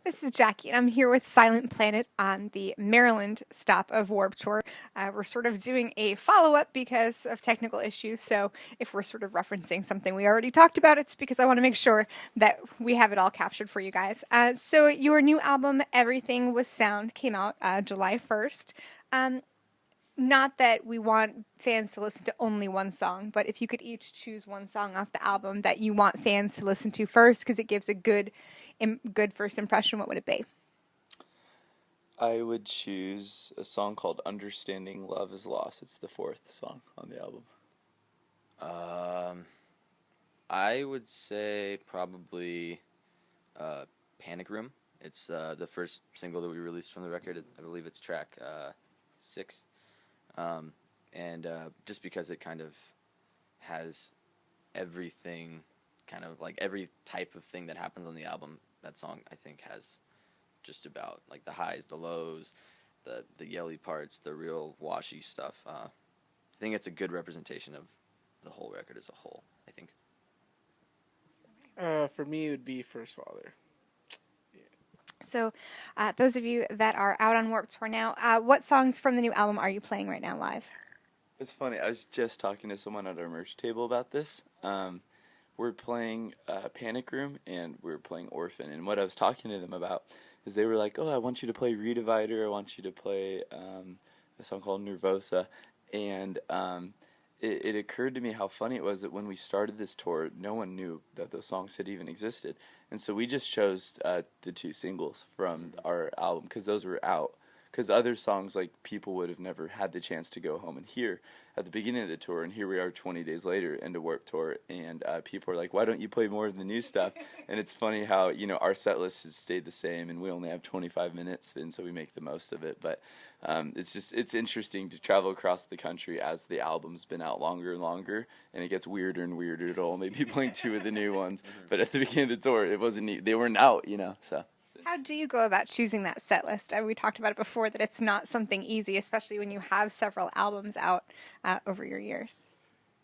This is Jackie, and I'm here with Silent Planet on the Maryland stop of Warp Tour. We're sort of doing a follow up because of technical issues, so if we're sort of referencing something we already talked about, it's because I want to make sure that we have it all captured for you guys. So, your new album, Everything Was Sound, came out July 1st. Um, Not that we want fans to listen to only one song, but if you could each choose one song off the album that you want fans to listen to first, because it gives a good first impression, what would it be? I would choose a song called Understanding Love is Lost. It's the fourth song on the album. Um, I would say probably Panic Room. It's the first single that we released from the record. I believe it's track 6. And just because it kind of has everything, kind of like every type of thing that happens on the album, that song I think has just about like the highs, the lows, the yelly parts, the real washy stuff. I think it's a good representation of the whole record as a whole, I think. For me, it would be First Father. So, those of you that are out on Warped Tour now, what songs from the new album are you playing right now live? It's funny, I was just talking to someone at our merch table about this. We're playing Panic Room and we're playing Orphan. And what I was talking to them about is they were like, oh, I want you to play Redivider, I want you to play a song called Nervosa. And it occurred to me how funny it was that when we started this tour, no one knew that those songs had even existed. And so we just chose the 2 singles from our album because those were out. Because other songs, like, people would have never had the chance to go home and hear at the beginning of the tour. And here we are 20 days later into Warped Tour, and people are like, why don't you play more of the new stuff? And it's funny how, our set list has stayed the same, and we only have 25 minutes, and so we make the most of it. But it's interesting to travel across the country as the album's been out longer and longer, and it gets weirder and weirder to only be playing 2 of the new ones. But at the beginning of the tour, it wasn't, they weren't out, so. How do you go about choosing that set list? We talked about it before that it's not something easy, especially when you have several albums out over your years.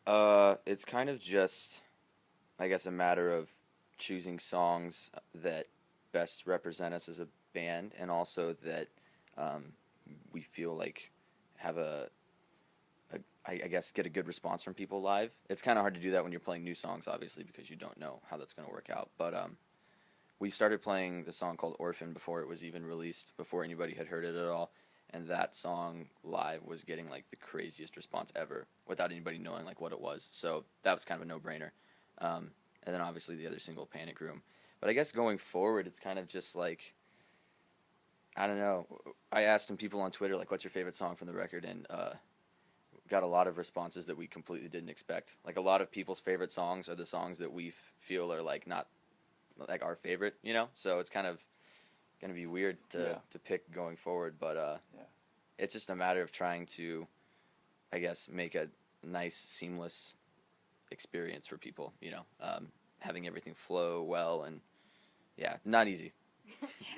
It's kind of just, I guess, a matter of choosing songs that best represent us as a band, and also that we feel like have I guess, get a good response from people live. It's kind of hard to do that when you're playing new songs, obviously, because you don't know how that's going to work out. But we started playing the song called Orphan before it was even released, before anybody had heard it at all, and that song live was getting like the craziest response ever without anybody knowing like what it was. So that was kind of a no-brainer. And then obviously the other single, Panic Room. But I guess going forward, it's kind of just like, I don't know. I asked some people on Twitter, like, what's your favorite song from the record? And got a lot of responses that we completely didn't expect. Like, a lot of people's favorite songs are the songs that we feel are like not like our favorite, So it's kind of going to be weird to pick going forward, but it's just a matter of trying to, I guess, make a nice, seamless experience for people, having everything flow well, and not easy.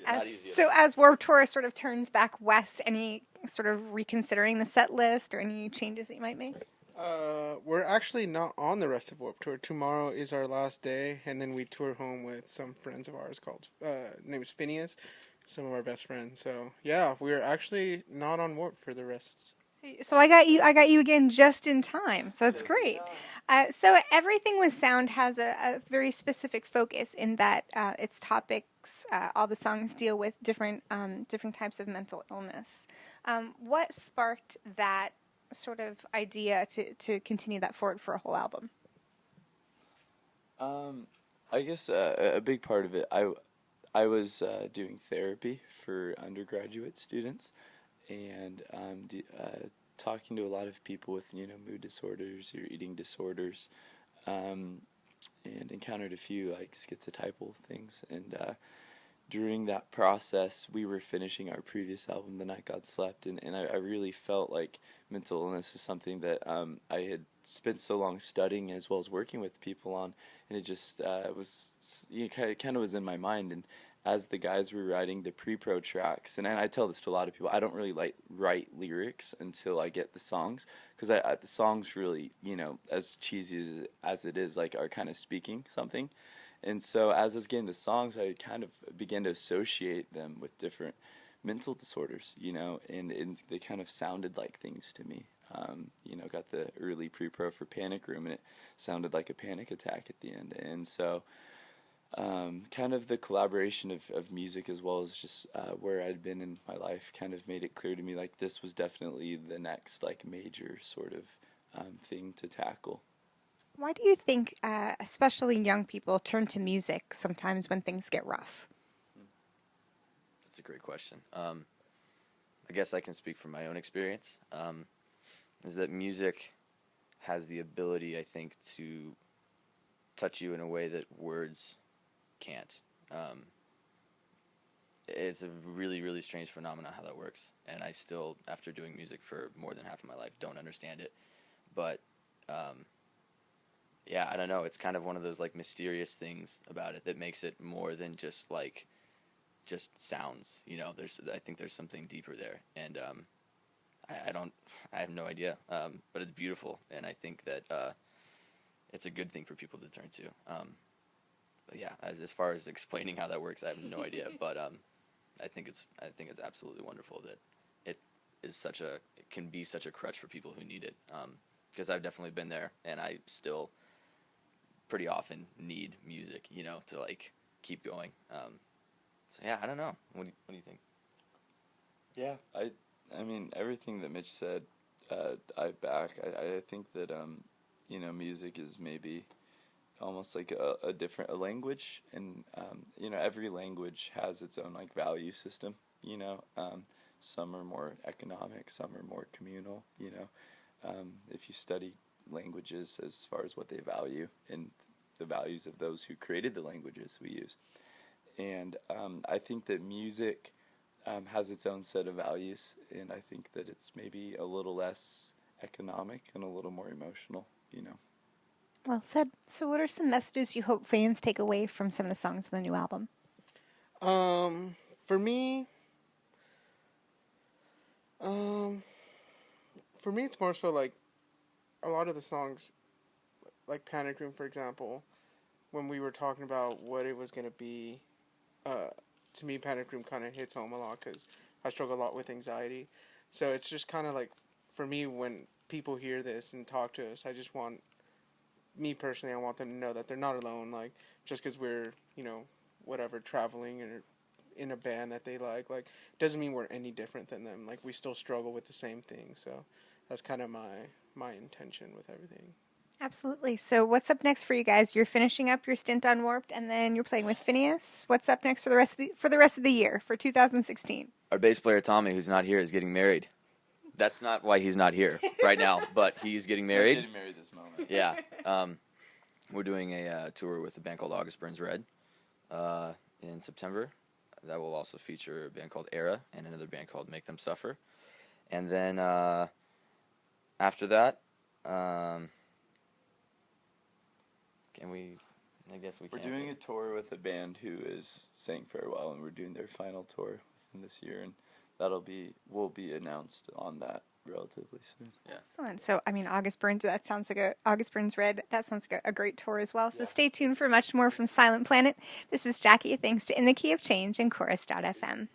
As Warped Tour sort of turns back west, any sort of reconsidering the set list or any changes that you might make? We're actually not on the rest of Warped Tour. Tomorrow is our last day, and then we tour home with some friends of ours called, name is Phineas, some of our best friends. So, yeah, we're actually not on Warp for the rest. So I got you again just in time. So that's great. So Everything with Sound has a very specific focus in that its topics, all the songs deal with different types of mental illness. What sparked that sort of idea to continue that forward for a whole album? I guess a big part of it, I was doing therapy for undergraduate students, and talking to a lot of people with mood disorders or eating disorders, and encountered a few like schizotypal things. And during that process, we were finishing our previous album, The Night God Slept, and I really felt like mental illness is something that I had spent so long studying as well as working with people on, and it just was kind of was in my mind. And as the guys were writing the pre-pro tracks, and I tell this to a lot of people, I don't really write lyrics until I get the songs, because the songs really, as cheesy as it is, like, are kind of speaking something. And so as I was getting the songs, I kind of began to associate them with different mental disorders, and they kind of sounded like things to me. Got the early pre-pro for Panic Room, and it sounded like a panic attack at the end. And so kind of the collaboration of music as well as just where I'd been in my life kind of made it clear to me like this was definitely the next like major sort of thing to tackle. Why do you think, especially young people, turn to music sometimes when things get rough? That's a great question. I guess I can speak from my own experience. Is that music has the ability, I think, to touch you in a way that words can't. It's a really, really strange phenomenon how that works, and I still, after doing music for more than half of my life, don't understand it. But yeah, I don't know. It's kind of one of those like mysterious things about it that makes it more than just sounds. I think there's something deeper there, and I have no idea. But it's beautiful, and I think that it's a good thing for people to turn to. But yeah, as far as explaining how that works, I have no idea. But I think it's absolutely wonderful that it can be such a crutch for people who need it. Because I've definitely been there, and I still pretty often need music, to like keep going. So yeah, I don't know. What do you think? Yeah, I mean everything that Mitch said, I back. I think that music is maybe almost like a language, and every language has its own like value system. Some are more economic, some are more communal. If you study languages as far as what they value and the values of those who created the languages we use. And I think that music has its own set of values, and I think that it's maybe a little less economic and a little more emotional, Well said. So what are some messages you hope fans take away from some of the songs in the new album? For me, it's more so like a lot of the songs, like Panic Room, for example, when we were talking about what it was going to be, to me, Panic Room kind of hits home a lot because I struggle a lot with anxiety. So it's just kind of like, for me, when people hear this and talk to us, me personally, I want them to know that they're not alone. Like, just because we're, whatever, traveling or in a band that they like, doesn't mean we're any different than them. Like, we still struggle with the same thing. So that's kind of my intention with everything. Absolutely. So what's up next for you guys? You're finishing up your stint on Warped, and then you're playing with Phineas. What's up next for the rest of the year, for 2016? Our bass player Tommy, who's not here, is getting married. That's not why he's not here right now, but he's getting married. Getting married this moment. Yeah. We're doing a tour with a band called August Burns Red in September. That will also feature a band called Era and another band called Make Them Suffer. And then after that, We're doing a tour with a band who is saying farewell, and we're doing their final tour within this year, and will be announced on that relatively soon. Yeah. Excellent. So, August Burns Red, that sounds like a great tour as well. So stay tuned for much more from Silent Planet. This is Jackie. Thanks to In the Key of Change and Chorus.fm.